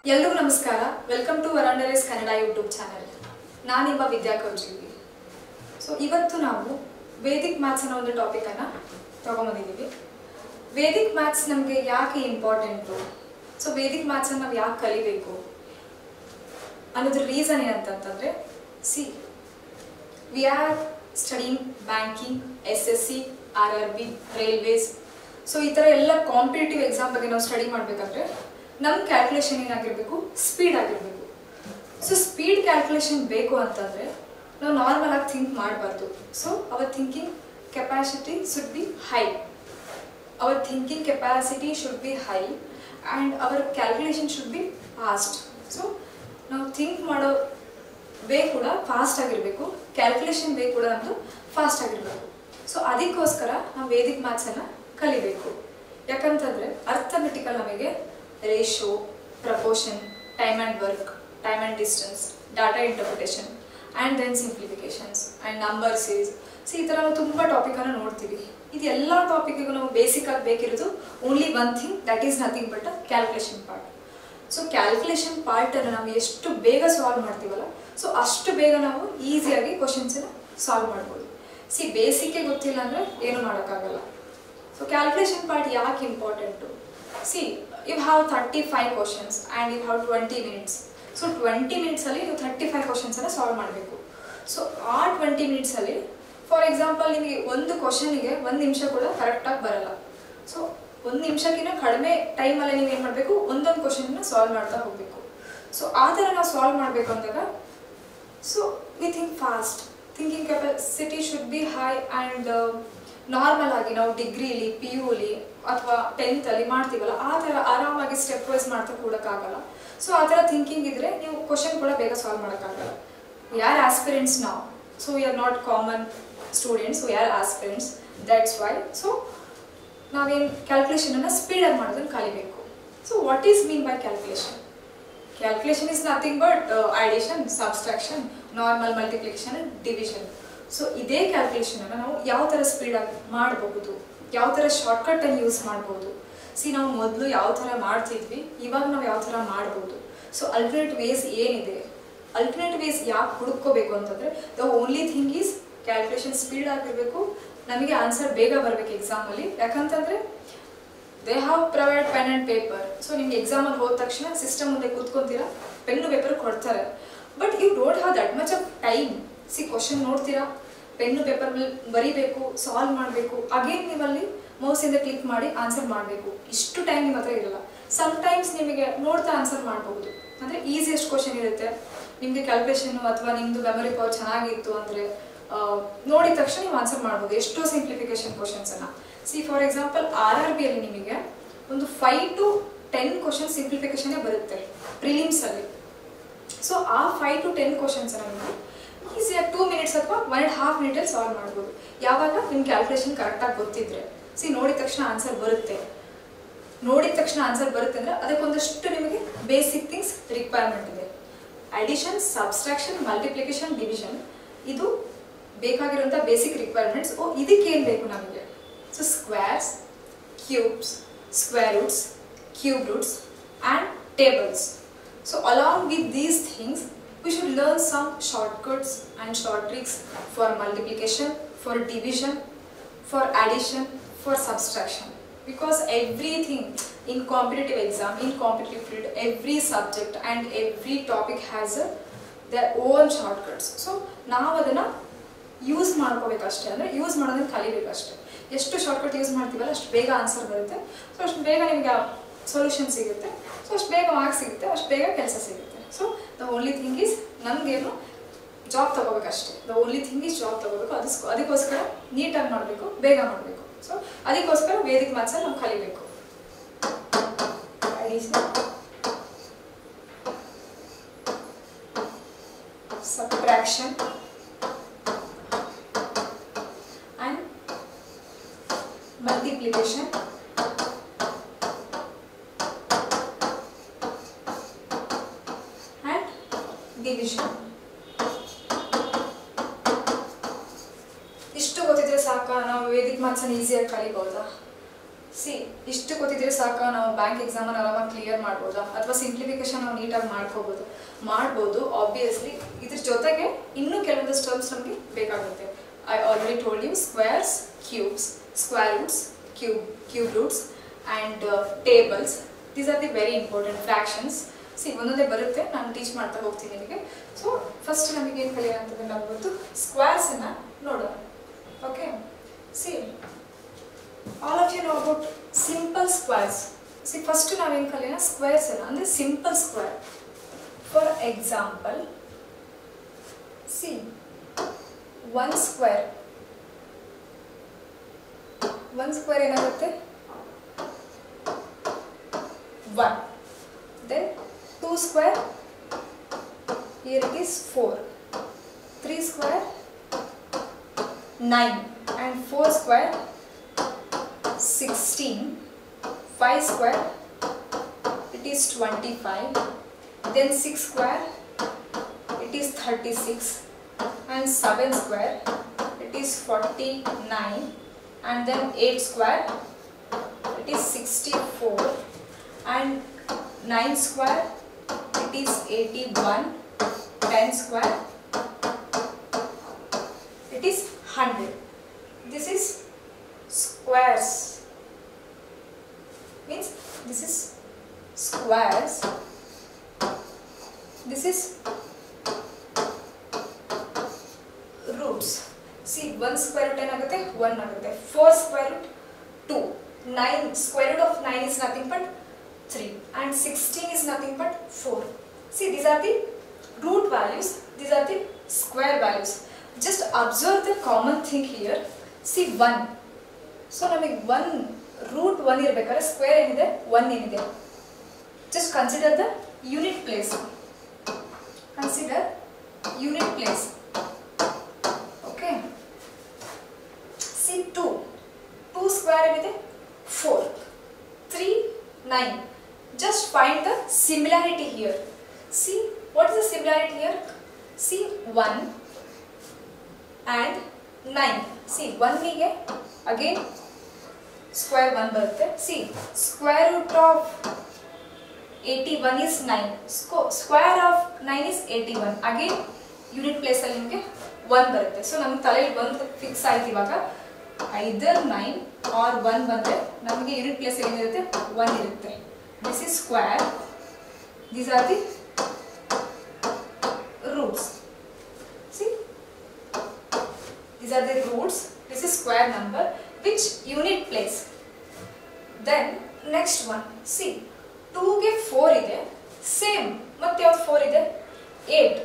ಎಲ್ಲರಿಗೂ ನಮಸ್ಕಾರ. Welcome to ವರಾಂಡರೇಸ್ ಕನ್ನಡ ಯೂಟ್ಯೂಬ್ ಚಾನೆಲ್. ನಾನು ನಿಮ್ಮ ವಿದ್ಯಾ ಕೌಜಲ್ವಿ. ಸೊ ಇವತ್ತು ನಾವು ವೇದಿಕ್ ಮ್ಯಾಥ್ಸ್ ಅನ್ನೋ ಒಂದು ಟಾಪಿಕನ್ನು ತಗೊಂಬಂದಿದ್ದೀವಿ. ವೇದಿಕ್ ಮ್ಯಾಥ್ಸ್ ನಮಗೆ ಯಾಕೆ ಇಂಪಾರ್ಟೆಂಟು, ಸೊ ವೇದಿಕ್ ಮ್ಯಾಥ್ಸನ್ನು ನಾವು ಯಾಕೆ ಕಲಿಬೇಕು ಅನ್ನೋದ್ರ ರೀಸನ್ ಏನಂತಂದರೆ, we are studying banking, SSC, RRB, railways. So ಈ ಥರ ಎಲ್ಲ ಕಾಂಪಿಟೇಟಿವ್ ಎಕ್ಸಾಮ್ ಬಗ್ಗೆ ನಾವು ಸ್ಟಡಿ ಮಾಡಬೇಕಂದ್ರೆ ನಮ್ಮ ಕ್ಯಾಲ್ಕುಲೇಷನ್ ಏನಾಗಿರಬೇಕು, ಸ್ಪೀಡ್ ಆಗಿರಬೇಕು. ಸೊ ಸ್ಪೀಡ್ ಕ್ಯಾಲ್ಕುಲೇಷನ್ ಬೇಕು ಅಂತಂದರೆ ನಾವು ನಾರ್ಮಲ್ ಆಗಿ ಥಿಂಕ್ ಮಾಡಬಾರ್ದು. So our thinking capacity should be high. And our calculation should be fast. So ನಾವು ಥಿಂಕ್ ಮಾಡೋ ವೇ ಕೂಡ ಫಾಸ್ಟ್ ಆಗಿರಬೇಕು, ಕ್ಯಾಲ್ಕುಲೇಷನ್ ವೇ ಕೂಡ ನಮ್ಮದು ಫಾಸ್ಟ್ ಆಗಿರಬೇಕು. ಸೊ ಅದಕ್ಕೋಸ್ಕರ ನಾವು ವೇದಿಕ್ ಮ್ಯಾಥ್ಸನ್ನು ಕಲಿಬೇಕು. ಯಾಕಂತಂದರೆ ಅರ್ಥಮೆಟಿಕಲ್ ನಮಗೆ ratio, proportion, time and work, time and distance, data interpretation and then simplifications and number series. So ಈ ಥರ ನಾವು ತುಂಬ ಟಾಪಿಕನ್ನು ನೋಡ್ತೀವಿ. ಇದೆಲ್ಲ ಟಾಪಿಕ್ಕಿಗೂ ನಾವು ಬೇಸಿಕ್ಕಾಗಿ ಬೇಕಿರೋದು only one thing, that is nothing but a calculation part. So calculation ಪಾರ್ಟನ್ನು ನಾವು ಎಷ್ಟು ಬೇಗ ಸಾಲ್ವ್ ಮಾಡ್ತೀವಲ್ಲ, ಸೊ ಅಷ್ಟು ಬೇಗ ನಾವು ಈಸಿಯಾಗಿ ಕ್ವಶನ್ಸನ್ನು ಸಾಲ್ವ್ ಮಾಡ್ಬೋದು. ಬೇಸಿಕ್ಕೇ ಗೊತ್ತಿಲ್ಲ ಅಂದರೆ ಏನೂ ಮಾಡೋಕ್ಕಾಗಲ್ಲ. ಸೊ ಕ್ಯಾಲ್ಕುಲೇಷನ್ ಪಾರ್ಟ್ ಯಾಕೆ important? you have 35 questions and you have 20 minutes. So 20 minutes ಅಲ್ಲಿ ನೀವು 35 questions ಅನ್ನು ಸಾಲ್ವ್ ಮಾಡಬೇಕು. ಸೊ ಆ 20 minutes ಅಲ್ಲಿ ಫಾರ್ ಎಕ್ಸಾಂಪಲ್ ನಿಮಗೆ ಒಂದು ಕ್ವಶನಿಗೆ 1 ನಿಮಿಷ ಕೂಡ ಕರೆಕ್ಟಾಗಿ ಬರಲ್ಲ. ಸೊ 1 ನಿಮಿಷಕ್ಕಿಂತ ಕಡಿಮೆ ಟೈಮಲ್ಲಿ ನೀವು ಏನು ಮಾಡಬೇಕು, ಒಂದೊಂದು ಕ್ವಶನ್ನ ಸಾಲ್ವ್ ಮಾಡ್ತಾ ಹೋಗಬೇಕು. ಸೊ ಆ ಥರ ನಾವು ಸಾಲ್ವ್ ಮಾಡಬೇಕು ಅಂದಾಗ so we think fast, thinking capacity should be high. And normal ಆಗಿ ನಾವು ಡಿಗ್ರಿಲಿ, PUಲಿ ಅಥವಾ 10th ಅಲ್ಲಿ ಮಾಡ್ತೀವಲ್ಲ, ಆ ಥರ ಆರಾಮಾಗಿ ಸ್ಟೆಪ್ ವೈಸ್ ಮಾಡ್ತಾ ಕೂಡೋಕ್ಕಾಗಲ್ಲ. ಸೊ ಆ ಥರ ಥಿಂಕಿಂಗ್ ಇದ್ದರೆ ನೀವು ಕ್ವಶನ್ ಕೂಡ ಬೇಗ ಸಾಲ್ವ್ ಮಾಡೋಕ್ಕಾಗಲ್ಲ. ವಿ ಆರ್ ಆಸ್ಪಿರೆಂಟ್ಸ್ ನಾವು, so we are not common students, we are aspirants. That's why so ನಾವೇನು ಕ್ಯಾಲ್ಕುಲೇಷನನ್ನು ಸ್ಪೀಡಾಗಿ ಮಾಡೋದನ್ನು ಕಲಿಬೇಕು. So what is mean by calculation? Calculation is nothing but addition, subtraction, normal multiplication and division. So ಇದೇ ಕ್ಯಾಲ್ಕುಲೇಷನನ್ನು ನಾವು ಯಾವ ಥರ ಸ್ಪೀಡಾಗಿ ಮಾಡಬಹುದು, ಯಾವ ಥರ ಶಾರ್ಟ್ಕಟ್ಟನ್ನು ಯೂಸ್ ಮಾಡ್ಬೋದು. ನಾವು ಮೊದಲು ಯಾವ ಥರ ಮಾಡ್ತಿದ್ವಿ, ಇವಾಗ ನಾವು ಯಾವ ಥರ ಮಾಡ್ಬೋದು. ಸೊ ಅಲ್ಟರ್ನೇಟ್ ವೇಸ್ ಏನಿದೆ, ಅಲ್ಟರ್ನೇಟ್ ವೇಸ್ ಯಾಕೆ ಹುಡುಕೋಬೇಕು ಅಂತಂದರೆ, the only thing is calculation speed ಆಗಿರಬೇಕು, ನಮಗೆ ಆನ್ಸರ್ ಬೇಗ ಬರಬೇಕು ಎಕ್ಸಾಮಲ್ಲಿ. ಯಾಕಂತಂದರೆ they have provide pen and paper. So ನಿಮ್ಗೆ ಎಕ್ಸಾಮಲ್ಲಿ ಹೋದ ತಕ್ಷಣ ಸಿಸ್ಟಮ್ ಮುಂದೆ ಕೂತ್ಕೊತೀರಾ, ಪೆನ್ನು ಪೇಪರ್ ಕೊಡ್ತಾರೆ. But you don't have that much of time. Question ನೋಡ್ತೀರಾ, ಪೆನ್ನು ಪೇಪರ್ ಮೇಲೆ ಬರೀಬೇಕು, ಸಾಲ್ವ್ ಮಾಡಬೇಕು, ಅಗೇನ್ ನೀವಲ್ಲಿ ಮೌಸಿಂದ ಕ್ಲಿಕ್ ಮಾಡಿ ಆನ್ಸರ್ ಮಾಡಬೇಕು. ಇಷ್ಟು ಟೈಮ್ ನಿಮ್ಮ ಹತ್ರ ಇರಲ್ಲ. ಸಮ್ಟೈಮ್ಸ್ ನಿಮಗೆ ನೋಡ್ತಾ ಆನ್ಸರ್ ಮಾಡಬಹುದು. ಅಂದರೆ ಈಸಿಯೆಸ್ಟ್ ಕ್ವಶನ್ ಇರುತ್ತೆ, ನಿಮಗೆ ಕ್ಯಾಲ್ಕುಲೇಷನ್ನು ಅಥವಾ ನಿಮ್ಮದು ಮೆಮೊರಿ ಪವರ್ ಚೆನ್ನಾಗಿತ್ತು ಅಂದರೆ ನೋಡಿದ ತಕ್ಷಣ ನೀವು ಆನ್ಸರ್ ಮಾಡ್ಬೋದು ಎಷ್ಟೋ ಸಿಂಪ್ಲಿಫಿಕೇಶನ್ ಕ್ವಶನ್ಸನ್ನು. ಫಾರ್ ಎಕ್ಸಾಂಪಲ್ RRBಯಲ್ಲಿ ನಿಮಗೆ ಒಂದು 5 to 10 ಕ್ವಶನ್ ಸಿಂಪ್ಲಿಫಿಕೇಶನ್ನೇ ಬರುತ್ತೆ ಪ್ರಿಲಿಮ್ಸಲ್ಲಿ. ಸೊ ಆ 5 to 10 ಕ್ವಶನ್ಸನ್ನು ನೀವು ಈಸಿಯಾಗಿ 2 minutes ಅಥವಾ 1.5 minute ಸಾಲ್ವ್ ಮಾಡ್ಬೋದು. ಯಾವಾಗ ನಿಮ್ಮ ಕ್ಯಾಲ್ಕುಲೇಷನ್ ಕರೆಕ್ಟಾಗಿ ಗೊತ್ತಿದ್ರೆ. ನೋಡಿದ ತಕ್ಷಣ ಆನ್ಸರ್ ಬರುತ್ತೆ. ಅಂದರೆ ಅದಕ್ಕೊಂದಷ್ಟು ನಿಮಗೆ ಬೇಸಿಕ್ ಥಿಂಗ್ಸ್ ರಿಕ್ವೈರ್ಮೆಂಟ್ ಇದೆ. ಅಡಿಷನ್, ಸಬ್ಸ್ಟ್ರಾಕ್ಷನ್, ಮಲ್ಟಿಪ್ಲಿಕೇಶನ್, ಡಿವಿಷನ್, ಇದು ಬೇಕಾಗಿರುವಂಥ ಬೇಸಿಕ್ ರಿಕ್ವೈರ್ಮೆಂಟ್ಸ್. ಇದಕ್ಕೇನು ಬೇಕು ನಮಗೆ? So squares, cubes, square roots, cube roots and tables. So along with these things we should learn some shortcuts and short tricks for multiplication, for division, for addition, for subtraction. Because everything in competitive exam, in competitive field, every subject and every topic has their own shortcuts. So ನಾವು ಅದನ್ನು use ಮಾಡ್ಕೋಬೇಕಷ್ಟೇ, ಅಂದರೆ use ಮಾಡೋದನ್ನು ಕಲಿಬೇಕಷ್ಟೇ. ಎಷ್ಟು shortcut use ಮಾಡ್ತೀವಲ್ಲ ಅಷ್ಟು ಬೇಗ answer ಬರುತ್ತೆ. So ಅಷ್ಟು ಬೇಗ ನಿಮಗೆ ಸೊಲ್ಯೂಷನ್ ಸಿಗುತ್ತೆ. ಸೊ ಅಷ್ಟು ಬೇಗ ಮಾರ್ಕ್ಸ್ ಸಿಗುತ್ತೆ, ಅಷ್ಟು ಬೇಗ ಕೆಲಸ ಸಿಗುತ್ತೆ. So the only thing is ನಮಗೇನು ಜಾಬ್ ತೊಗೋಬೇಕಷ್ಟೇ. ಅದಕ್ಕೋಸ್ಕರ ನೀಟಾಗಿ ಮಾಡಬೇಕು, ಬೇಗ ಮಾಡಬೇಕು. ಸೊ ಅದಕ್ಕೋಸ್ಕರ ವೇದಿಕ್ ಮ್ಯಾಥ್ಸಲ್ಲಿ ನಾವು ಕಲಿಬೇಕು. Subtraction and multiplication, division. ಇಷ್ಟು ಗೊತ್ತಿದ್ರೆ ಸಾಕ ನಾವು ವೇದಿಕ್ ಮ್ಯಾಥ್ಸನ್ನು ಈಸಿಯಾಗಿ ಕಲಿಬಹುದಾ? ಸಿ ಇಷ್ಟು ಗೊತ್ತಿದ್ರೆ ಸಾಕು ನಾವು ಬ್ಯಾಂಕ್ ಎಕ್ಸಾಮನ್ನು ಆರಾಮಾಗಿ ಕ್ಲಿಯರ್ ಮಾಡ್ಬೋದಾ, ಅಥವಾ ಸಿಂಪ್ಲಿಫಿಕೇಶನ್ ನಾವು ನೀಟಾಗಿ ಮಾಡ್ಬೋದು ಆಬ್ವಿಯಸ್ಲಿ. ಇದ್ರ ಜೊತೆಗೆ ಇನ್ನೂ ಕೆಲವೊಂದಷ್ಟು ಟರ್ಮ್ಸ್ ನಮಗೆ ಬೇಕಾಗುತ್ತೆ. I already told you squares, cubes, square roots, cube roots and tables. These are the very important. Fractions ಒಂದೊಂದೇ ಬರುತ್ತೆ, ನಾನು ಟೀಚ್ ಮಾಡ್ತಾ ಹೋಗ್ತೀನಿ ನಿಮಗೆ. ಸೊ ಫಸ್ಟ್ ನಮಗೆ ಏನು ಕಲಿಯೋಣ ಅಂತಂದ್ರೆ ನಾವು ಇವತ್ತು ಸ್ಕ್ವೇರ್ಸನ್ನು ನೋಡೋಣ. Okay, see all of you know about simple squares. First ನಾವೇನು ಕಲಿಯೋಣ ಸ್ಕ್ವೇರ್ಸ್ ಅಂದರೆ simple square. For example one square ಏನಾಗುತ್ತೆ 1. Then 2 square, here it is 4. 3 square 9 and 4 square 16. 5 square it is 25. Then 6 square it is 36 and 7 square it is 49 and then 8 square it is 64 and 9 square it is 81. 10 square it is 100. This is squares, means this is squares. This is roots. See 1 square root ಏನಾಗುತ್ತೆ 1 ಆಗುತ್ತೆ. 4 square root 2. 9 square root of 9 is nothing but 3 and 16 is nothing but 4. See, these are the root values, these are the square values. Just observe the common thing here. See 1. So namage 1 root 1 irbekare square enide 1 enide. Just consider the unit place. Consider unit place. Okay. See 2. 2 square enide 4. 3 9. Just find the similarity here. See, what is the similarity here? See 1 and 9. See 1 ಗೆ again square 1 ಬರುತ್ತೆ. See square root of 81 is 9. Square of 9 is 81. Again unit place ಅಲ್ಲಿ ನಿಮಗೆ 1 ಬರುತ್ತೆ. So ನಮ್ಮ ತಲೆಯಲ್ಲಿ ಒಂದು fix ಆಯ್ತು ಇವಾಗ. either 9 or 1 ಬಂದ್ರೆ ನಮಗೆ ಯೂನಿಟ್ ಪ್ಲೇಸ್ ಏನಿರುತ್ತೆ 1 ಇರುತ್ತೆ. This is square. These are the roots. See, these are the roots. This is square number. Which unit place? Then next one. See, 2 ಗೆ 4 ಇದೆ. Same. ಮತ್ತೆ ಯಾವುದು 4 ಇದೆ? 8.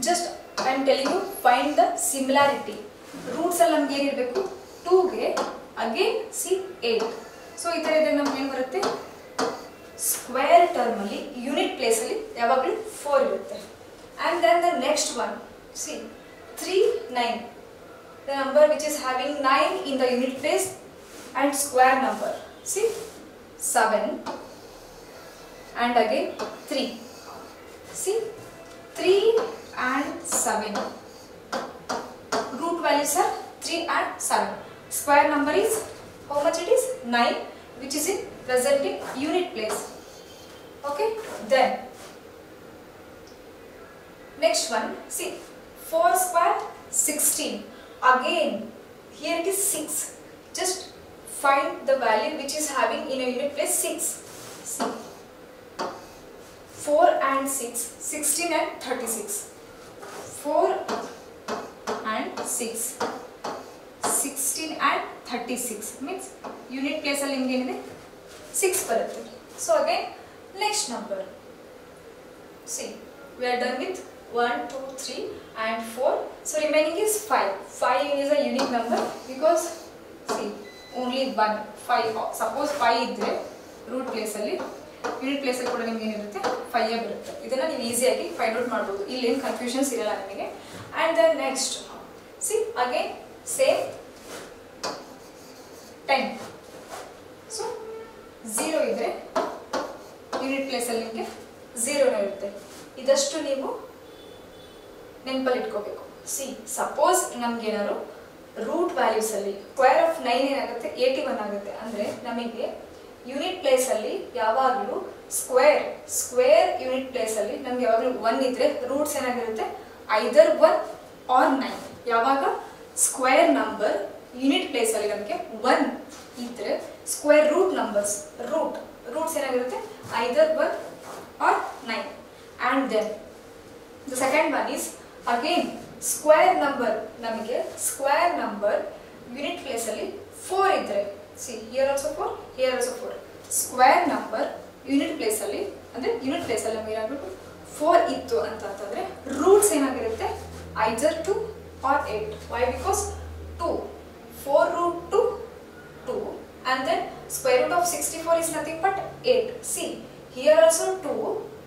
Just I am telling you, find the similarity. Roots ಅಲ್ಲಿ ನಮಗೆ ಏನಿರಬೇಕು 2 ಗೆ again see 8. So ಈ ತರ ಇದ್ರೆ ನಮಗೆ ಏನು ಬರುತ್ತೆ ಸ್ಕ್ವೇರ್ ಟರ್ಮ್ ಅಲ್ಲಿ ಯೂನಿಟ್ ಪ್ಲೇಸ್ ಅಲ್ಲಿ ಯಾವಾಗಲೂ 4 ಇರುತ್ತೆ. and then the next one, see 3 9, the number which is having 9 in the unit place and square number. See 7 and again 3. See 3 and 7. Root values are 3 and 7. Square number is how much it is? 9, which is in present in unit place. Okay. Then next one. See 4 square 16. Again here it is 6. Just find the value which is having in a unit place 6. See 4 and 6, 16 and 36. 4 and 6, 16 and 36 means unit place ಅಲ್ಲಿ ನಿಮಗೆ ಏನಿದೆ 6 ಬರುತ್ತೆ. So again next number. See, we are done with 1 2 3 and 4. So remaining is 5. 5 is a unique number because see only 1 5. Suppose 5 ಇದ್ರೆ root place ಅಲ್ಲಿ unit place ಅಲ್ಲಿ ಕೂಡ ನಿಮಗೆ ಏನಿರುತ್ತೆ 5 ಬರುತ್ತೆ. ಇದನ್ನ ನೀವು ಈಸಿಯಾಗಿ ಫೈಂಡ್ ಔಟ್ ಮಾಡಬಹುದು. ಇಲ್ಲಿ ಏನು ಕನ್ಫ್ಯೂಷನ್ಸ್ ಇರಲ್ಲ ನಿಮಗೆ. And then next, see again same 10. So 0 ಇದ್ರೆ ಯೂನಿಟ್ ಪ್ಲೇಸ್ ಅಲ್ಲಿ ನಿಮಗೆ 0 ಇರುತ್ತೆ. ಇದಷ್ಟು ನೀವು ನೆನಪಲ್ಲಿ ಇಟ್ಕೋಬೇಕು. ಸಿ ಸಪೋಸ್ ನಮ್ಗೆ ಏನಾದ್ರು ರೂಟ್ ವ್ಯಾಲ್ಯೂಸ್ ಅಲ್ಲಿ ಸ್ಕ್ವೇರ್ ಆಫ್ 9 ಏನಾಗುತ್ತೆ 81 ಆಗುತ್ತೆ. ಅಂದ್ರೆ ನಮಗೆ ಯೂನಿಟ್ ಪ್ಲೇಸ್ ಅಲ್ಲಿ ಯಾವಾಗಲೂ ಸ್ಕ್ವೇರ್ ಯೂನಿಟ್ ಪ್ಲೇಸ್ ಅಲ್ಲಿ ನಮ್ಗೆ ಯಾವಾಗಲೂ 1 ಇದ್ರೆ ರೂಟ್ಸ್ ಏನಾಗಿರುತ್ತೆ ಐದರ್ 1 ಆರ್ 9. ಯಾವಾಗ ಸ್ಕ್ವೇರ್ ನಂಬರ್ ಯೂನಿಟ್ ಪ್ಲೇಸ್ ಅಲ್ಲಿ ನಮಗೆ 1 ಇದ್ರೆ ಸ್ಕ್ವೇರ್ ರೂಟ್ ನಂಬರ್ಸ್ ರೂಟ್ಸ್ ಏನಾಗಿರುತ್ತೆ ಐದರ್ 1 R 9. and then the second one is again square number ನಮಗೆ ಸ್ಕ್ವೇರ್ ನಂಬರ್ ಯೂನಿಟ್ ಪ್ಲೇಸ್ ಅಲ್ಲಿ 4 ಇದ್ರೆ see here also 4 square number unit place ಅಲ್ಲಿ ಅಂದ್ರೆ ಯೂನಿಟ್ ಪ್ಲೇಸ್ ಅಲ್ಲಿ ನಮಗೆ ಏನಾಗಬೇಕು 4 ಇತ್ತು ಅಂತಂದ್ರೆ ರೂಟ್ಸ್ ಏನಾಗಿರುತ್ತೆ either 2 or 8. why? because 2 4 root 2 and then square root of 64 is nothing but 8. see here also 2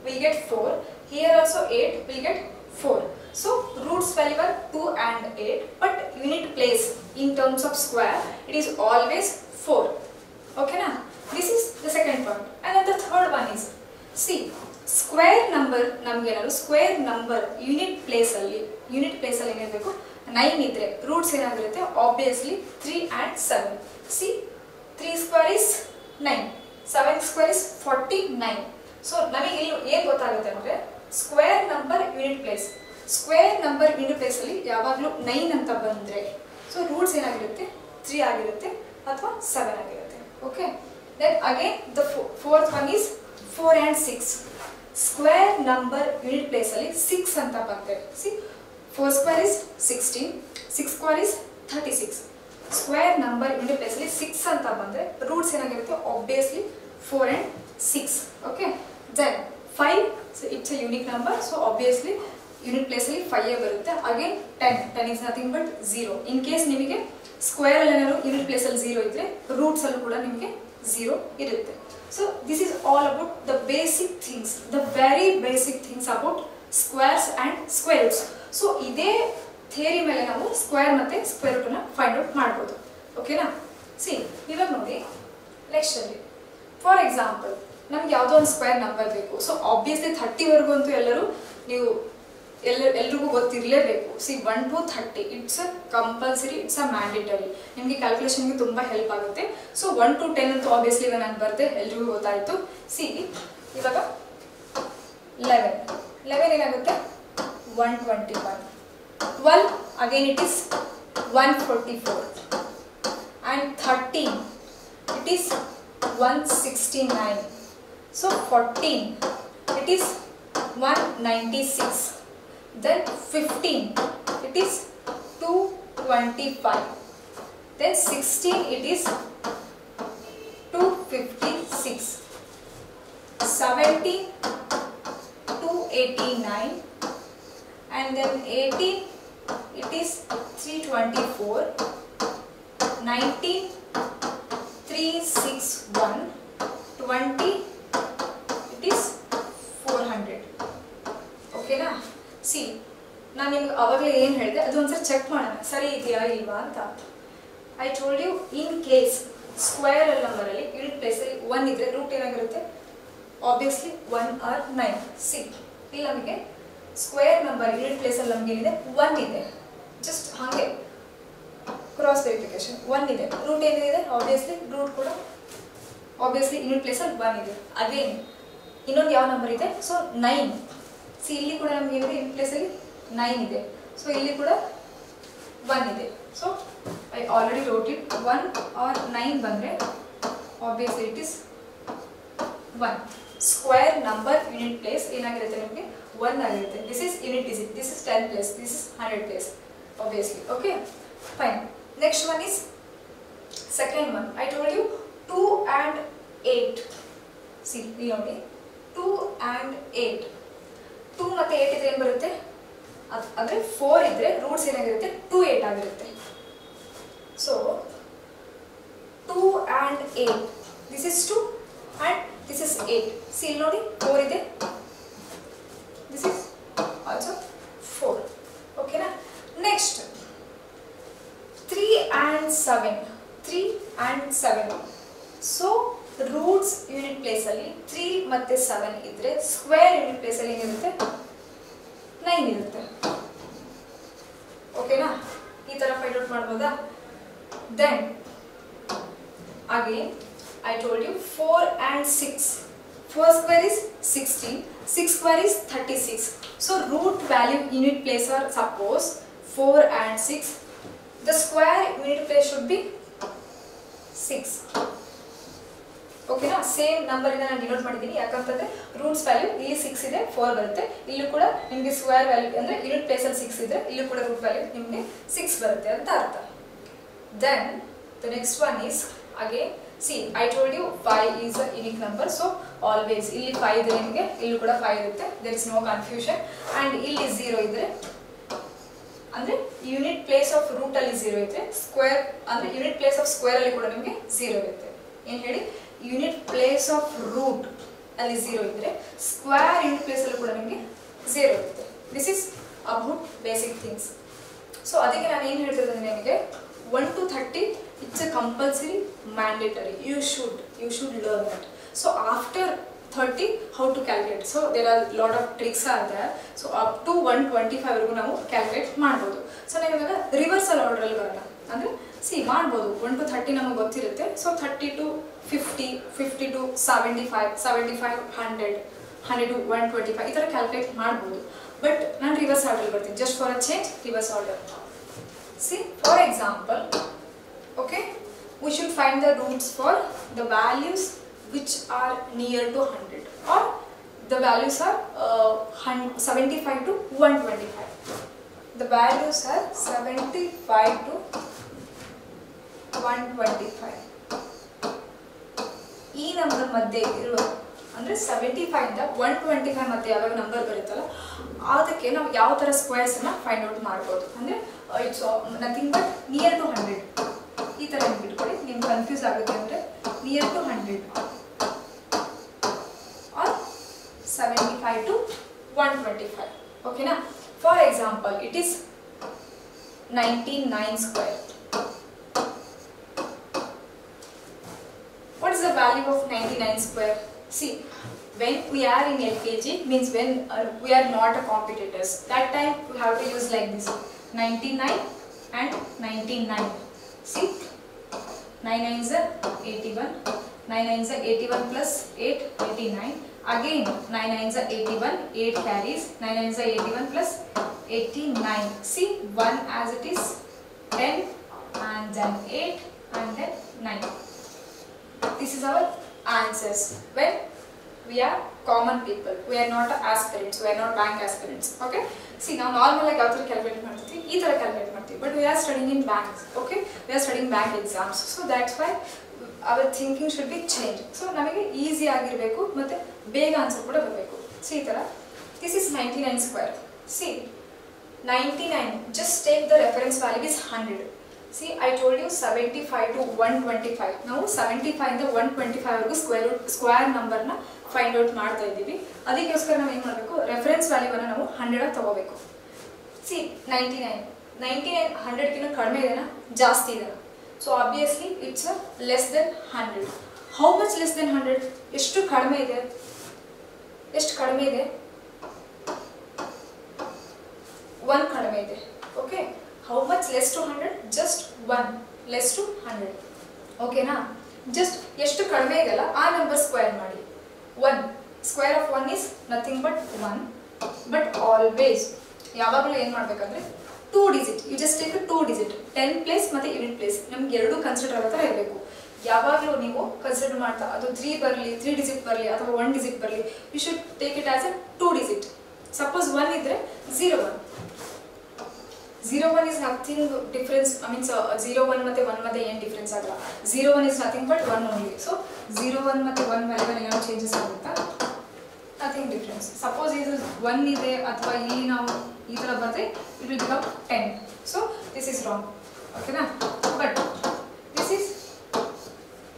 will get 4, here also 8 will get 4. so roots value are 2 and 8, but unit place in terms of square it is always 4. okay na? this is the second point. and then the third one is see square number namge enaru square number unit place alli ಏನಿರಬೇಕು 9 ಇದ್ರೆ roots ಏನಾಗಿರುತ್ತೆ obviously 3 and 7. see 3 square is 9, 7 square is 49. so ನಮಗೆ ಇಲ್ಲಿ ಏನು ಗೊತ್ತಾಗುತ್ತೆ ಅಂದ್ರೆ square number unit place ಅಲ್ಲಿ ಯಾವಾಗಲೂ 9 ಅಂತ ಬಂದ್ರೆ ಸೊ ರೂಟ್ಸ್ ಏನಾಗಿರುತ್ತೆ 3 ಆಗಿರುತ್ತೆ ಅಥವಾ 7 ಆಗಿರುತ್ತೆ. Okay, then again the fourth one is 4 and 6. Square number unit place ಅಲ್ಲಿ 6 ಅಂತ ಬಂದ್ರೆ see 4 square is 16, 6 square is 36. Square number unit place ಅಲ್ಲಿ 6 ಅಂತ ಬಂದ್ರೆ ರೂಟ್ಸ್ ಏನಾಗಿರುತ್ತೆ obviously 4 and 6. okay, then 5, so it's a unique number, so obviously unit place ಅಲ್ಲಿ 5 ಬರುತ್ತೆ. again 10 is nothing but 0. in case ನಿಮಗೆ ಸ್ಕ್ವೇರ್ ಅಲ್ಲಿ ಏನಾದ್ರು ಯೂನಿಟ್ ಪ್ಲೇಸ್ ಅಲ್ಲಿ 0 ಇದ್ರೆ ರೂಟ್ಸ್ ಅಲ್ಲಿ ಕೂಡ ನಿಮಗೆ 0 ಇರುತ್ತೆ. so this is all about the basic things, the very basic things about squares and square roots. so ಇದೇ ಥಿಯರಿ ಮೇಲೆ ನಾವು ಸ್ಕ್ವೇರ್ ಮತ್ತೆ ಸ್ಕ್ವೇರ್ ರೂಟ್ ಅನ್ನು ಫೈಂಡ್ ಔಟ್ ಮಾಡಬಹುದು. ಓಕೆನಾ? ಸಿ ಇವಾಗ ನೋಡಿ ನೆಕ್ಸ್ಟ್ ಅಲ್ಲಿ ಫಾರ್ ಎಕ್ಸಾಂಪಲ್ ನಮ್ಗೆ ಯಾವುದೋ ಒಂದು ಸ್ಕ್ವೇರ್ ನಂಬರ್ ಬೇಕು. ಸೊ ಆಬ್ವಿಯಸ್ಲಿ 30 ವರೆಗೂ ಅಂತೂ ಎಲ್ರಿಗೂ ಗೊತ್ತಿರಲೇಬೇಕು. See 1 to 30 it's a compulsory, it's a mandatory. ನಿಮಗೆ ಕ್ಯಾಲ್ಕುಲೇಷನ್ಗೆ ತುಂಬ ಹೆಲ್ಪ್ ಆಗುತ್ತೆ. ಸೊ 1 to 10 ಅಂತೂ ಆಬ್ವಿಯಸ್ಲಿ ಇವಾಗ ನಾನು ಬರ್ದೆ, ಎಲ್ರಿಗೂ ಗೊತ್ತಾಯಿತು. ಸಿ ಇವಾಗ 11 ಏನಾಗುತ್ತೆ 121, 12 again it is 144 and 13 it is 169. so 14 it is 196, then 15 it is 225, then 16 it is 256, 17 289, and then 18 it is 324, 19 361, 20 it is 400. okay na? see ನಾನು ನಿಮ್ಗೆ ಅವಾಗಲೇ ಏನು ಹೇಳಿದೆ ಅದು ಒಂದ್ಸರಿ ಚೆಕ್ ಮಾಡೋಣ ಸರಿ ಇದೆಯಾ ಇಲ್ವಾ ಅಂತ. I told you in case square ನಂಬರಲ್ಲಿ ಯೂನಿಟ್ ಪ್ಲೇಸಲ್ಲಿ 1 ಇದ್ರೆ ರೂಟ್ ಏನಾಗಿರುತ್ತೆ ಆಬ್ವಿಯಸ್ಲಿ 1 or 9. ಸಿ ಇಲ್ಲಿ ನಮಗೆ ಸ್ಕ್ವೇರ್ ನಂಬರ್ ಯೂನಿಟ್ ಪ್ಲೇಸಲ್ಲಿ ನಮ್ಗೆ ಏನಿದೆ 1 ಇದೆ, ಜಸ್ಟ್ ಹಾಗೆ ಕ್ರಾಸ್ ವೆರಿಫಿಕೇಶನ್ 1 ಇದೆ. ರೂಟ್ ಏನಿದೆ ಆಬ್ವಿಯಸ್ಲಿ ರೂಟ್ ಕೂಡ ಆಬ್ವಿಯಸ್ಲಿ ಯೂನಿಟ್ ಪ್ಲೇಸಲ್ಲಿ 1 ಇದೆ. ಅಗೇನ್ ಇನ್ನೊಂದು ಯಾವ ನಂಬರ್ ಇದೆ ಸೊ 9. ಸಿ ಇಲ್ಲಿ ಕೂಡ ನಮ್ಗೆ ಏನಿದೆ ಯೂನಿಟ್ ಪ್ಲೇಸಲ್ಲಿ 9 ಇದೆ, ಸೊ ಇಲ್ಲಿ ಕೂಡ 1 ಇದೆ. So I already wrote it 1 or 9 ಬಂದರೆ obviously it is 1. Square number unit place ಏನಾಗಿರುತ್ತೆ ನಿಮಗೆ 1 ಆಗಿರುತ್ತೆ. This is unit digit, this is 10 place, this is 100 place obviously. okay, fine. next one is second one. I told you 2 and 8. see ನೋಡಿ 2 and 8, 2 ಮತ್ತೆ 8 ಇದ್ರೆ ಏನು ಬರುತ್ತೆ ಅಂದರೆ 4 ಇದ್ರೆ ರೂಟ್ಸ್ ಏನಾಗಿರುತ್ತೆ 2 8 ಆಗಿರುತ್ತೆ. So 2 and 8, this is 2 and this is 8. see ಇಲ್ಲಿ ನೋಡಿ 4 ಇದೆ, this is also 4. ಓಕೆನಾ? Next 3 and 7. So roots unit place ಅಲ್ಲಿ 3 ಮತ್ತೆ 7 ಇದ್ರೆ ಸ್ಕ್ವೇರ್ ಯೂನಿಟ್ ಪ್ಲೇಸ್ ಅಲ್ಲಿ ಏನಿರುತ್ತೆ 9 ಇರುತ್ತೆ. ಓಕೆನಾ? ಈ ತರ ಫೈಂಡ್ ಔಟ್ ಮಾಡ್ಬೋದಾ? Then again I told you 4 and 6. 4 square is 16, 6 square is 36. So root value unit place are, suppose 4 and 6, the square unit place should be 6. Okay na, same number ina ನಾನು denote ಮಾಡಿದ್ದೀನಿ. ಯಾಕಂತಂದ್ರೆ roots value ಇಲ್ಲಿ 6 ಇದೆ, 4 ಬರುತ್ತೆ. ಇಲ್ಲೂ ಕೂಡ ನಿಮಗೆ square value ಅಂದ್ರೆ ಯೂನಿಟ್ ಪ್ಲೇಸ್ ಅಲ್ಲಿ 6 ಇದ್ರೆ ಇಲ್ಲೂ ಕೂಡ ರೂಟ್ ವ್ಯಾಲ್ಯೂ ನಿಮಗೆ 6 ಬರುತ್ತೆ ಅಂತ ಅರ್ಥ. Then the next one is again, see I told you 5 is a unique number, so always ಇಲ್ಲಿ 5 ಇದ್ರೆ ನಿಮಗೆ ಇಲ್ಲೂ ಕೂಡ 5 ಇರುತ್ತೆ. There is no confusion. And ಇಲ್ಲಿ 0 ಇದ್ರೆ ಅಂದ್ರೆ ಯೂನಿಟ್ ಪ್ಲೇಸ್ ಆಫ್ ರೂಟ್ ಅಲ್ಲಿ 0 ಇದ್ರೆ ಸ್ಕ್ವೇರ್ ಅಂದ್ರೆ ಯೂನಿಟ್ ಪ್ಲೇಸ್ ಆಫ್ ಸ್ಕ್ವೇರ್ ಅಲ್ಲಿ ಕೂಡ ನಿಮಗೆ 0 ಇರುತ್ತೆ. ಏನು ಹೇಳಿ, ಯೂನಿಟ್ ಪ್ಲೇಸ್ ಆಫ್ ರೂಟ್ ಅಲ್ಲಿ 0 ಇದ್ರೆ ಸ್ಕ್ವೇರ್ ಯೂನಿಟ್ ಪ್ಲೇಸ್ ಅಲ್ಲಿ ಕೂಡ ನಿಮಗೆ 0 ಇರುತ್ತೆ. This is about basic things. So ಅದಕ್ಕೆ ನಾನು ಏನು ಹೇಳ್ತಿದ್ದೀನಿ ನಿಮಗೆ, 1 to 30 it's a compulsory, mandatory. You should learn that. So after 30 how to calculate, so there are lot of tricks are there. So up to 125 ವರೆಗೂ ನಾವು calculate ಮಾಡ್ಬೋದು. So ನಾವು ಇವಾಗ ರಿವರ್ಸಲ್ ಆರ್ಡರ್ ಅಲ್ಲಿ ಬರೋಣ. ಅಂದ್ರೆ ಮಾಡ್ಬೋದು 1 to 30 ನಮಗೆ ಗೊತ್ತಿರುತ್ತೆ. ಸೊ 30 to 50, 50 to 75, 75 100, 100 to 125 ಈ ತರ ಕ್ಯಾಲ್ಕುಲೇಟ್ ಮಾಡ್ಬೋದು. ಬಟ್ ನಾನು ರಿವರ್ಸ್ ಆರ್ಡರ್ ಬರ್ತೀನಿ, just for a change reverse order. See, for example, okay, we should find the roots for the values which are near to 100, or the values are 75 to 125. The values are 75 to 125. ಈ number ಮಧ್ಯೆ ಇರುವ ಅಂದ್ರೆ 75 ಇಂದ 125 ಮಧ್ಯೆ ಯಾವ number ಬರುತ್ತಲ್ಲ ಅದಕ್ಕೆ ನಾವು ಯಾವ ತರ ಸ್ಕ್ವೇರ್ಸ್ ಅನ್ನ ಫೈಂಡ್ ಔಟ್ ಮಾಡಬಹುದು. ಅಂದ್ರೆ it's nothing but near to 100 ಈ ತರ ಇಟ್ಕೊಳ್ಳಿ, ನಿಮ್ಗೆ ಕನ್ಫ್ಯೂಸ್ ಆಗುತ್ತೆ. ಅಂದ್ರೆ ನಿಯರ್ ಟು 100 ಆರ್ 75 to 125. ಓಕೆನಾ? For example it is 99 square. What is the value of 99 square? See, when we are in LKG, means when we are not a competitors, that time we have to use like this, 99 and 99. See, 9 9s are 81, 9 9s are 81 plus 8, 89. Again 9 9s are 81, 8 carries, 9 9s are 81 plus 89. See, 1 as it is, 10 and then 8 and then 9. This is our answers when we are common people. We are not aspirants, we are not bank aspirants. Okay, see now normal like how to calculate ಮಾಡ್ತೀವಿ, ಈ ತರ calculate ಮಾಡ್ತೀವಿ. But we are studying in banks. Okay, we are studying bank exams, so that's why our thinking should be changed. So ನಮಗೆ easy ಆಗಿರಬೇಕು ಮತ್ತೆ ಬೇಗ answer ಕೂಡ ಬರಬೇಕು. See ಈ ತರ, this is 99 square. See 99, just take the reference value is 100. See, I told you 75 to 125. ನಾವು 75 ಇಂದ 125 ವರೆಗೂ ಸ್ಕ್ವೇರ್ ನಂಬರ್ ನ ಫೈಂಡ್ ಔಟ್ ಮಾಡ್ತಾ ಇದ್ದೀವಿ. ಅದಕ್ಕೋಸ್ಕರ ನಾವು ಏನು ಮಾಡಬೇಕು, ರೆಫರೆನ್ಸ್ ವ್ಯಾಲ್ಯೂವನ್ನು ನಾವು 100 ತಗೋಬೇಕು. ಸಿ 99 100 ಗಿಂತ ಕಡಿಮೆ ಇದೆನಾ, ಜಾಸ್ತಿ ಇದೆನಾ? So obviously it's less than 100. How much less than 100? ಎಷ್ಟು ಕಡಿಮೆ ಇದೆ? 1 ಕಡಿಮೆ ಇದೆ. Okay, how much less to 100? Just 1 less to 100. Okay na? Just ಎಷ್ಟು ಕಡಿಮೆ ಇದೆಯಲ್ಲ ಆ ನಂಬರ್ ಸ್ಕ್ವೇರ್ ಮಾಡಿ. 1 square of 1 is nothing but 1. But always ಯಾವಾಗಲೂ ಏನು ಮಾಡಬೇಕಂದ್ರೆ 2 digit. You just take a 2 digit. 10 place ಮತ್ತೆ ಯೂನಿಟ್ ಪ್ಲೇಸ್ ನಮಗೆ ಎರಡು ಕನ್ಸಿಡರ್ ಆಗೋ ಥರ ಇರಬೇಕು. ಯಾವಾಗಲೂ ನೀವು ಕನ್ಸಿಡರ್ ಮಾಡ್ತಾ ಅದು 3 ಬರಲಿ, 3 digit ಬರಲಿ ಅಥವಾ 1 digit ಬರಲಿ, you should take it as a 2 digit. Suppose 1 ಇದ್ರೆ 01. 01 is nothing difference. I mean 01 ಮತ್ತೆ 1 ಮಧ್ಯೆ ಏನು ಡಿಫರೆನ್ಸ್ ಆಗಲ್ಲ. 01 is nothing but 1 only. So 01 ಮತ್ತೆ 1 ವ್ಯಾಲ್ಯೂ ಏನೋ ಚೇಂಜಸ್ ಆಗುತ್ತಾ? nothing difference. Suppose ಇದು 1 ಇದೆ ಅಥವಾ ಇಲ್ಲಿ ನಾವು ಈ ತರ ಬರೆದ್ರೆ it will become 10. So this is wrong. Okay na? But this is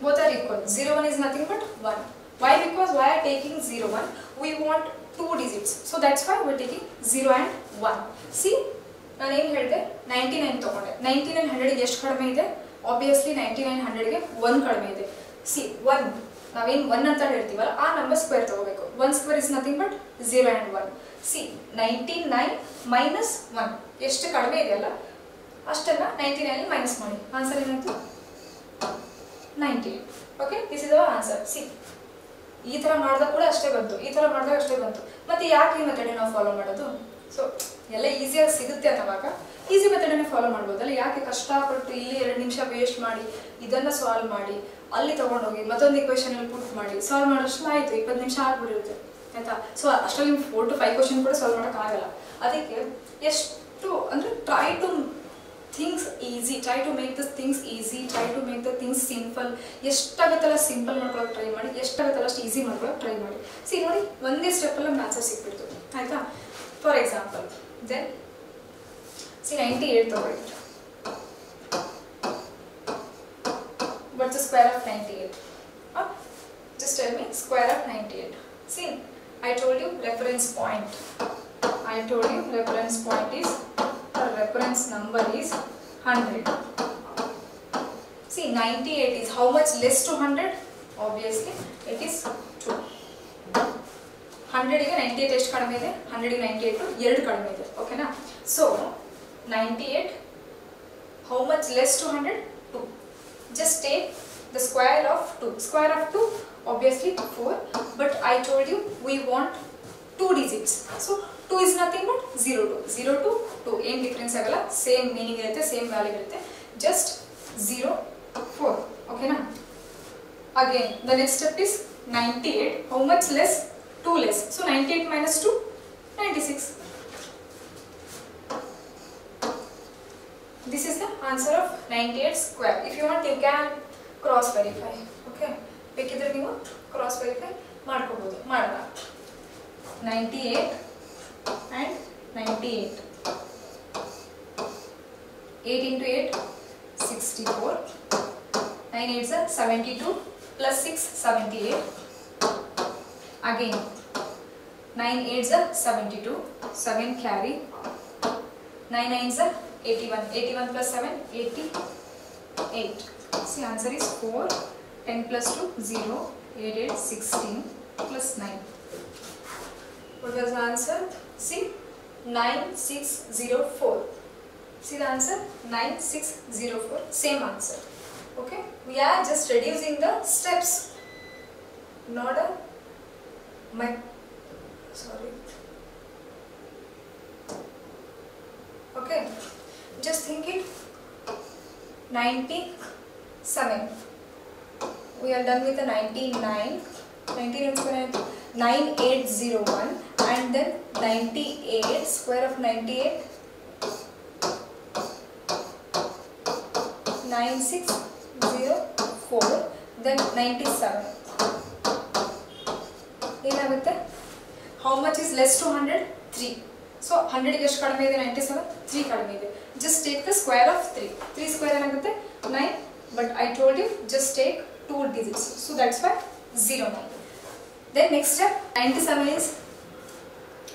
both are equal. 01 is nothing but 1. Why? Because we are taking 01. We want 2 digits. So that's why we are taking 0 and 1. See, ನಾನು ಏನು ಹೇಳಿದೆ, 99 ತಗೊಂಡೆ. 99 100 ಗೆ ಎಷ್ಟು ಕಡಿಮೆ ಇದೆ? Obviously 99 100 ಗೆ 1 ಕಡಿಮೆ ಇದೆ. ಸಿ 1 ನಾವೇನು 1 ಅಂತ ಹೇಳ್ತೀವಲ್ಲ ಆ ನಂಬರ್ ಸ್ಕ್ವೇರ್ ತಗೋಬೇಕು. 1 square is nothing but 0 and 1. C 99 minus 1 ಎಷ್ಟು ಕಡಿಮೆ ಇದೆಯಲ್ಲ, ಅಷ್ಟನ್ನ 99 ಮೈನಸ್ ಮಾಡಿ. ಆನ್ಸರ್ ಏನಾಯ್ತು? 98. Okay, this is our answer. C, ಈ ಥರ ಮಾಡಿದಾಗ ಕೂಡ ಅಷ್ಟೇ ಬಂತು, ಈ ಥರ ಮಾಡಿದಾಗ ಅಷ್ಟೇ ಬಂತು. ಮತ್ತೆ ಯಾಕೆ ಈ ಮೆಥಡ್ ನಾವು ಫಾಲೋ ಮಾಡೋದು? ಸೊ ಎಲ್ಲ ಈಸಿಯಾಗಿ ಸಿಗುತ್ತೆ ಅನ್ನೋವಾಗ ಈಸಿ ಮೆಥಡನ್ನೇ ಫಾಲೋ ಮಾಡ್ಬೋದಲ್ಲ. ಯಾಕೆ ಕಷ್ಟಪಟ್ಟು ಇಲ್ಲಿ 2 ನಿಮಿಷ ವೇಸ್ಟ್ ಮಾಡಿ ಇದನ್ನು ಸಾಲ್ವ್ ಮಾಡಿ ಅಲ್ಲಿ ತೊಗೊಂಡೋಗಿ ಮತ್ತೊಂದು ಇಕ್ವೇಷನಲ್ಲಿ ಪುಟ್ ಮಾಡಿ ಸಾಲ್ವ್ ಮಾಡೋಷ್ಟು ಆಯಿತು, 20 ನಿಮಿಷ ಆಗ್ಬಿಟ್ಟಿರುತ್ತೆ ಆಯಿತಾ. ಸೊ ಅಷ್ಟರಲ್ಲಿ ನಿಮ್ಗೆ 4 to 5 ಕ್ವಶನ್ ಕೂಡ ಸಾಲ್ವ್ ಮಾಡೋಕ್ಕಾಗಲ್ಲ. ಅದಕ್ಕೆ ಎಷ್ಟು ಅಂದರೆ try to things easy, try to make the things easy, try to make the things simple. ಎಷ್ಟಾಗುತ್ತಲ್ಲ ಸಿಂಪಲ್ ಮಾಡ್ಕೊಳ್ಳೋಕೆ ಟ್ರೈ ಮಾಡಿ, ಎಷ್ಟಾಗುತ್ತಲ್ಲ ಅಷ್ಟು ಈಸಿ ಮಾಡ್ಕೊಳ್ಳೋಕೆ ಟ್ರೈ ಮಾಡಿ. ಸಿ ನೋಡಿ, ಒಂದೇ ಸ್ಟೆಪ್ಪಲ್ಲಿ ನಮ್ಗೆ ಆನ್ಸರ್ ಸಿಕ್ಬಿಡ್ತು ಆಯಿತಾ. ಫಾರ್ ಎಕ್ಸಾಂಪಲ್ ದೆನ್ ಸಿ 98 ತಗೊಳ್ಳಿ. What's the square of 98? Just tell me square of 98. See, I told you reference point. I told you reference point is, the reference number is 100. See, 98 is how much less to 100? Obviously, it is 2. 100 ಗೆ 98 ಎಷ್ಟು ಕಡಿಮೆ ಇದೆ? 100 ಗೆ 98 2 ಕಡಿಮೆ ಇದೆ. ಓಕೆನಾ? So 98, how much less to 100? 2. Just take the square of 2. Square of 2 obviously 4, but I told you we want 2 digits. So 2 is nothing but 0 to 0 to 2. Any difference agala, same meaning irutte, same value irutte. Just 0 4. Okay na? Again the next step is 98. How much less? 2 less. So 98 minus 2, 96. This is the answer of 98 square. If you want, you can cross verify. Okay, ಬೇಕಿದ್ರೆ ನೀವು cross verify ಮಾಡ್ಕೋಬಹುದು. ಮಾಡೋಣ. 98 and 98. 8 into 8 64. 9 8s are 72 plus 6 78. Again 9 8s are 72. 7 carry. 9 9s are 81. 81 plus 7 88. See, answer is 4. 10 plus 2 0. 8 8 16 plus 9. What was the answer? See, 9604. See the answer? 9604. Same answer. Okay, we are just reducing the steps, not a okay, just think it. 97. We are done with the 99. 9801 and then 98 square of 98 9604, then 97. ಏನಾಗುತ್ತೆ? How much is less to 100? 3. So 100 ಗೆ ಎಷ್ಟು ಕಡಿಮೆ ಇದೆ? 97. 3 ಕಡಿಮೆ ಇದೆ. Just take the square of 3. 3 square ಏನಾಗುತ್ತೆ? 9. But I told you just take 2 digits. So that's why 09. Then next step 97 is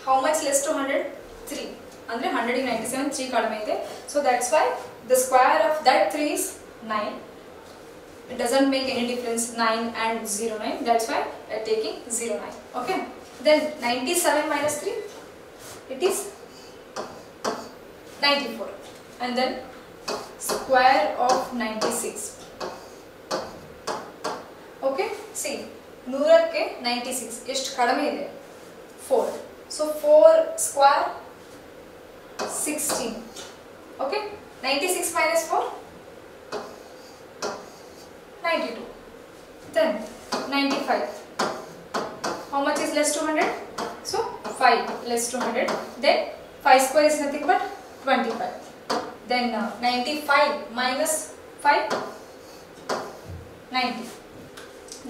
how much less to 100? 3. ಅಂದ್ರೆ 100 ಗೆ 97 3 ಕಡಿಮೆ ಇದೆ. So that's why the square of that 3 is 9. It doesn't make any difference 9 and 09. That's why I am taking 09. Okay. Then 97 minus 3, it is 94. And then square of 96. Okay. See, 100 ಕ್ಕೆ 96 ಎಷ್ಟು ಕಡಿಮೆ ಇದೆ? 4. So 4 square 16. Okay. 96 minus 4, 92. Then 95. How much is less to 100? So 5 less to 100. Then 5 square is nothing but 25. Then 95 minus 5, 90.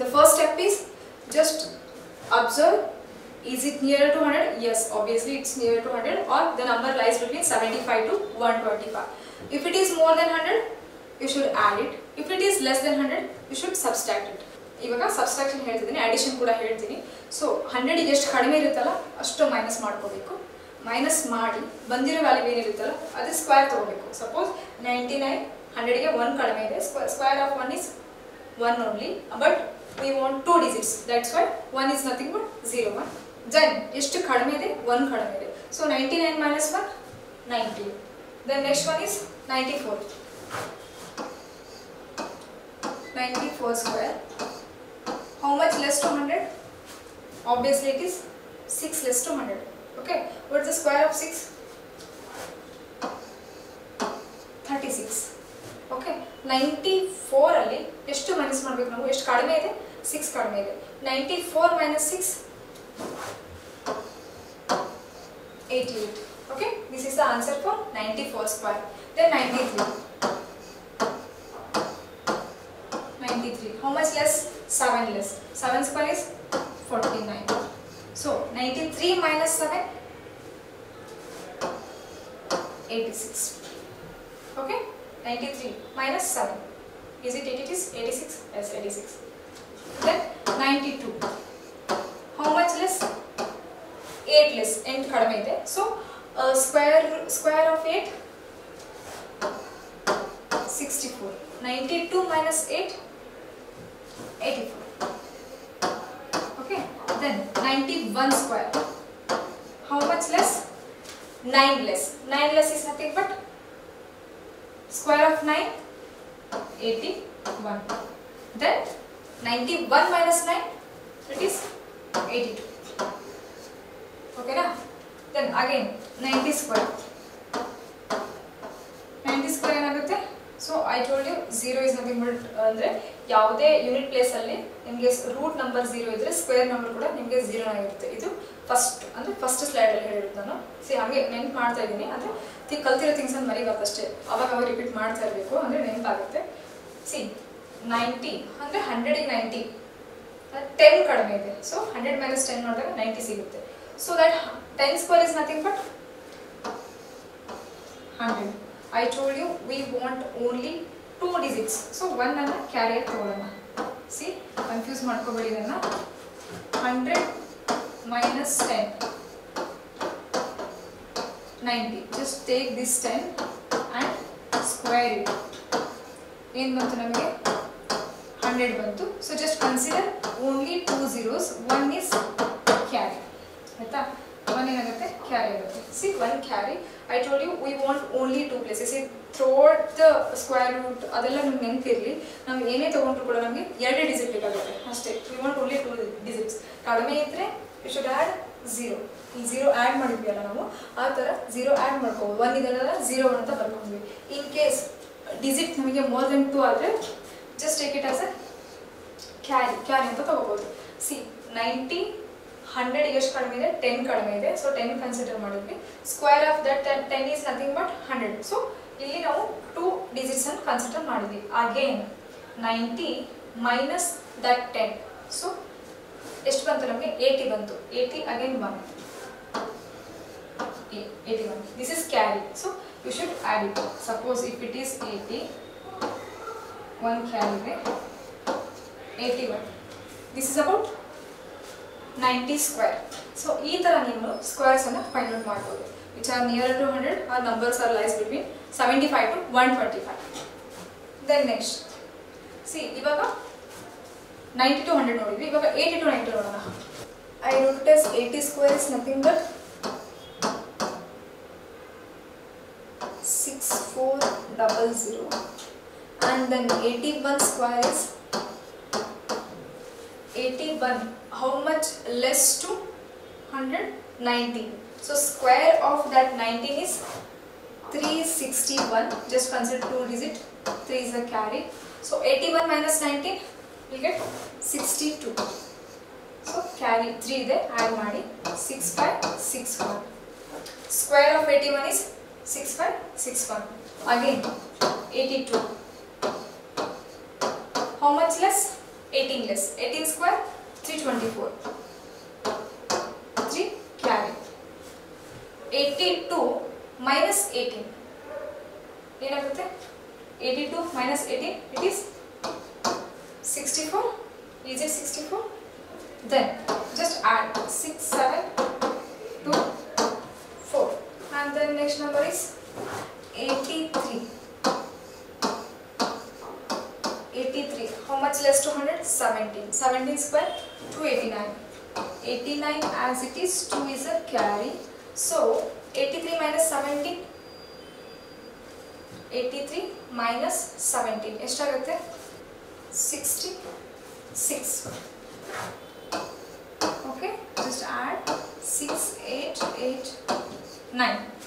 The first step is just observe, is it nearer to 100? Yes, obviously it's nearer to 100, or the number lies between 75 to 125. If it is more than 100, you should add it. If it is less than 100, you should subtract it. ಇವಾಗ subtraction ಹೇಳ್ತಿದ್ದೀನಿ, addition ಕೂಡ ಹೇಳ್ತೀನಿ. So 100 ಗೆ ಎಷ್ಟು ಕಡಿಮೆ ಇರುತ್ತಲ್ಲ ಅಷ್ಟು minus ಮಾಡ್ಕೋಬೇಕು. ಮೈನಸ್ ಮಾಡಿ ಬಂದಿರೋ ವ್ಯಾಲ್ಯೂ ಏನಿರುತ್ತಲ್ಲ ಅದು ಸ್ಕ್ವೇರ್ ತಗೋಬೇಕು. ಸಪೋಸ್ 99, 100 ಗೆ 1 ಕಡಿಮೆ ಇದೆ. Square of 1 is 1 only, but we want 2 digits. That's why 1 is nothing but 01. Then ಎಷ್ಟು ಕಡಿಮೆ ಇದೆ? 1 ಕಡಿಮೆ ಇದೆ. So 99 minus 1, 90. Then next one is 94. 94 square. How much less to 100? Obviously it is 6 less to 100. Okay. What is the square of 6? 36. Okay. 94 ಅಲ್ಲಿ ಎಷ್ಟು minus ಮಾಡಬೇಕು ನಾವು? ಎಷ್ಟು ಕಡಿಮೆ ಇದೆ? 6 ಕಡಿಮೆ ಇದೆ. 94 minus 6 88. Okay. This is the answer for 94 square. Then 93. 93. How much less? 7 less. 7 square is 49. So 93 minus 7 86. Okay. 93 minus 7. Is it 86? Yes, 86. Then 92. How much less? 8 less. 8 kadame ide. So square of 8 64. 92 minus 8 84. Okay. Then 91 square. How much less? 9 less. 9 less is nothing but square of 9 81. Then 91 minus 9 it is 82. Okay na? Then again 90 square. 90 square ಏನಾಗುತ್ತೆ? So I told you 0 is nothing but ಅಂದ್ರೆ ಯಾವುದೇ unit place ಅಲ್ಲಿ ನಿಮಗೆ root number 0 ಇದ್ರೆ square number ಕೂಡ ನಿಮಗೆ 0 ಆಗಿರುತ್ತೆ. ಇದು ಫಸ್ಟ್ ಸ್ಲೈಡ್ ಅಲ್ಲಿ ಹೇಳಿರೋದು ನಾನು. ಹಾಗೆ ನೆನಪು ಮಾಡ್ತಾ ಇದ್ದೀನಿ. ಅಂದ್ರೆ ಕಲ್ತಿರೋ ಥಿಂಗ್ಸ್ ಅನ್ನು ಮರಿಬಾರ್ದು ಅಷ್ಟೇ. ಅವಾಗ ರಿಪೀಟ್ ಮಾಡ್ತಾ ಇರಬೇಕು, ಅಂದ್ರೆ ನೆನಪಾಗುತ್ತೆ. 90 ಅಂದ್ರೆ 100 ಗೆ 90 10 ಕಡಿಮೆ ಇದೆ. ಸೊ 100 minus 10 ಮಾಡಿದಾಗ 90 ಸಿಗುತ್ತೆ. So that 10 square is nothing but 100. I told you we want only 2 digits. So 1 ಅನ್ನ ಕ್ಯಾರಿಯರ್ ತಗೊಳ್ಳೋಣ. ಕನ್ಫ್ಯೂಸ್ ಮಾಡ್ಕೋಬೇಡಿ ಇದನ್ನ. 100 minus 10 90. Just take this 10 and square it. ಏನು ಬಂತು ನಮಗೆ? 100 ಬಂತು. So just consider only 2 zeros. 1 is carry. ಆಯ್ತಾ? 1 ಏನಾಗುತ್ತೆ? ಕ್ಯಾರಿ ಆಗುತ್ತೆ. 1 carry. I told you we want only 2 places. Throughout the square root ಅದೆಲ್ಲ ನಿಮ್ಗೆ ನೆನಪಿರಲಿ. ನಾವು ಏನೇ ತಗೊಂಡ್ರು ಕೂಡ ನಮಗೆ 2 ಡಿಜಿಟ್ ಬೇಕಾಗುತ್ತೆ ಅಷ್ಟೇ. We want only 2 digits. ಕಡಿಮೆ ಇದ್ರೆ you should add 0. ಈ 0 ಆ್ಯಡ್ ಮಾಡಿದ್ವಿ ಅಲ್ಲ ನಾವು, ಆ ಥರ 0 ಆ್ಯಡ್ ಮಾಡ್ಕೋಬೋದು. 1 ಇದೆಲ್ಲ 0 ಅಂತ ಬರ್ಕೊಂಡ್ವಿ. ಇನ್ ಕೇಸ್ ಡಿಜಿಟ್ ನಮಗೆ ಮೋರ್ ದೆನ್ 2 ಆದರೆ just take it as a carry ಅಂತ ತಗೋಬೋದು. 90 100 ಎಷ್ಟು ಕಡಿಮೆ ಇದೆ? 10 ಕಡಿಮೆ ಇದೆ. ಸೊ 10 ಕನ್ಸಿಡರ್ ಮಾಡಿದ್ವಿ. Square of that 10 is nothing but 100. So ಇಲ್ಲಿ ನಾವು 2 ಡಿಜಿಟ್ಸ್ ಅನ್ನು ಕನ್ಸಿಡರ್ ಮಾಡಿದ್ವಿ. Again 90 minus that 10. ಸೊ ಎಷ್ಟು ಬಂತು ನಮಗೆ? 80 ಬಂತು. 80 again 1 81. This is carry. So you should add it. Suppose if it is 80 1 carry ಇದೆ 81. This is about 90 square. So ಈ ತರ ನೀವು ಸ್ಕ್ವೇರ್ಸ್ ಅನ್ನು ಫೈಂಡ್ ಔಟ್ ಮಾಡಬಹುದು. which are nearer to 100 or numbers are lies between 75 to 125. Then next ಇವಾಗ 90 to 100 ನೋಡಿದ್ವಿ. ಇವಾಗ 80 to 90 ನೋಡೋಣ. I wrote it as 80 square is nothing but 6400 and then 81 square is 81. How much less to 100? 19. So square of that 19 is 361. Just consider 2 digit. 3 is a carry. So 81 minus 19 we get 62. So carry 3 there, add ಮಾಡಿ 6561. Square of 81 is 6561. Again 82. How much less? 18 less. 18 square 324. 3 carry. 82 minus 18. ಏನಾಗುತ್ತೆ? 82 minus 18 it is 64. Is it 64? Then just add 6, 7, 2, 4 and then next number is 83. 83. How much less to 100? 17. 17 square 289. 89 as it is, 2 is a carry. So 83 minus 17 83 minus 17 ಎಷ್ಟಾಗುತ್ತೆ 66. Okay, just add 6 8 8 9.